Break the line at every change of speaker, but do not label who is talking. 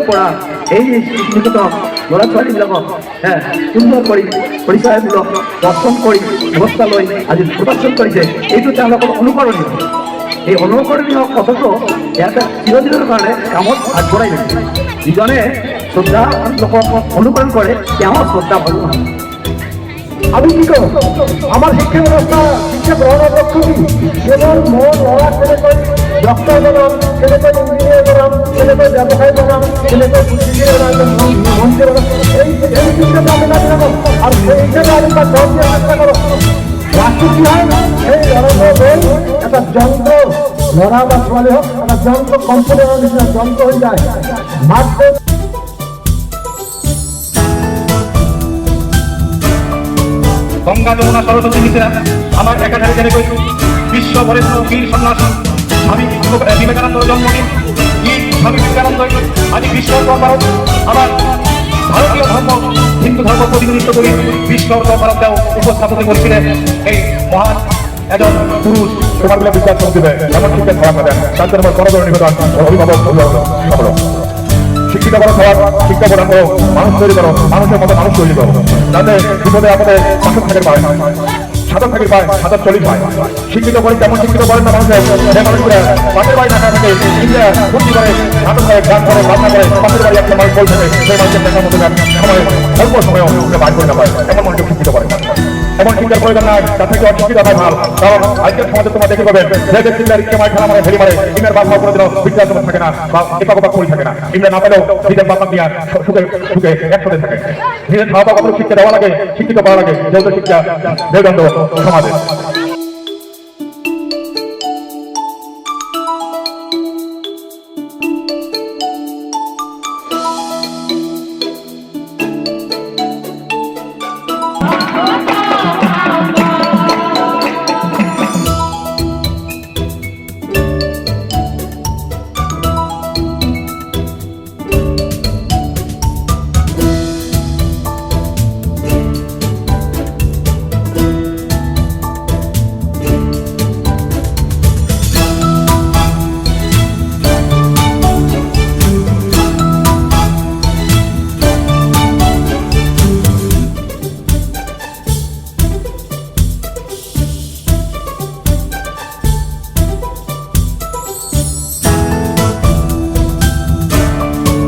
পড়া এই যে শিক্ষিত ল'ৰা ছোৱালীবিলাকক সুন্দৰ কৰি পৰিচয়মূলক দৰ্শন কৰি ব্যৱস্থা লৈ আজি প্ৰদৰ্শন কৰিছে, এইটো তেওঁলোকৰ অনুকৰণীয়। এই অনুকৰণীয় কথাটো ইয়াতে চিৰদিনৰ কাৰণে কামত আগবঢ়াই দিছে। যিজনে শ্ৰদ্ধা লোকক অনুকৰণ কৰে তেওঁৰ শ্ৰদ্ধা ভাল নহয়।
আমি কি কৰো, আমাৰ শিক্ষা ব্যৱস্থা শিক্ষা গ্ৰহণৰ পদ্ধতি কেৱল মোৰ ল'ৰা কেনেকৈ ডক্টৰ বনাম, কেনেকৈ ইঞ্জিনিয়াৰ বনাম, কেনেকৈ ব্যৱসায় বনাম, কেনেকৈ মন্ত্ৰী বনাম, এই চিন্তাটো আমি নাথাকো আৰু সেই হিচাপে আমি তাক গঢ় দিয়াৰ চেষ্টা কৰোঁ। ৰাষ্ট্ৰ কি হয়, সেই ল'ৰাটোৱে গৈ এটা যন্ত্ৰ, ল'ৰা বা ছোৱালী হওক এটা যন্ত্ৰ কম্পিউটাৰৰ নিচিনা যন্ত্ৰ হৈ যায়। মাক
গঙ্গা যমুনা সরস্বতী মিশ্রা আমার একাধারে যেনেকৈ বিশ্ব বরেণ্য বীর সন্ন্যাসী স্বামী বিবেকানন্দের জন্মদিন স্বামী বিবেকানন্দই আজি বিশ্বৰ দৰবাৰত আমাৰ ভাৰতীয় ধৰ্ম হিন্দু ধৰ্ম প্ৰতিনিধিত্ব কৰি বিশ্বৰ দৰবাৰত তেওঁ উপস্থাপন কৰিছিলে এই মহান এজন পুৰুষ।
তোমারগুলো বিশ্বাস করে দেবে এমন শিক্ষা খারাপ দেন, তার জন্য আমার করদর নিবেদন অভিভাবক সফল শিক্ষিত করো, সবার শিক্ষা প্রদান করো, মানুষ তৈরি করো, মানুষের মতো মানুষ তৈরি করো, যাতে বিপদে আপদে সাধন থাকে পায়, সাধন থাকে পায়, সাধন চল্লিশ পায়। শিক্ষিত করে তেমন শিক্ষিত করেন না মানুষের, যে মানুষগুলো পাশের বাড়ি না থাকে ইন্ডিয়া ভর্তি করে নাটক করে গান করে ভাবনা করে পাশের বাড়ি একটা মানুষ বই থাকে, সেই মানুষের দেখার মতো সময় অল্প সময় বাইর করে না পায়, এমন মানুষকে শিক্ষিত করে। এমন শিক্ষার প্রয়োজন নাই, তার থেকে অশিক্ষিত হয় ভালো। কারণ আজকের সমাজে তোমার দেখে পাবেন যে ব্যক্তিরা রিক্সা মারে খেলা মারে ফেরি মারে ইমের বাপ করে দিল বিদ্যা তোমার থাকে না বা এপাক ওপাক করে থাকে না, ইমরা না পেলেও নিজের বাপ নিয়ে সুখে সুখে একসাথে থাকে। নিজের খাওয়া পাওয়া শিক্ষা দেওয়া লাগে, শিক্ষিত করা লাগে, যেহেতু শিক্ষা মেরুদণ্ড সমাজে।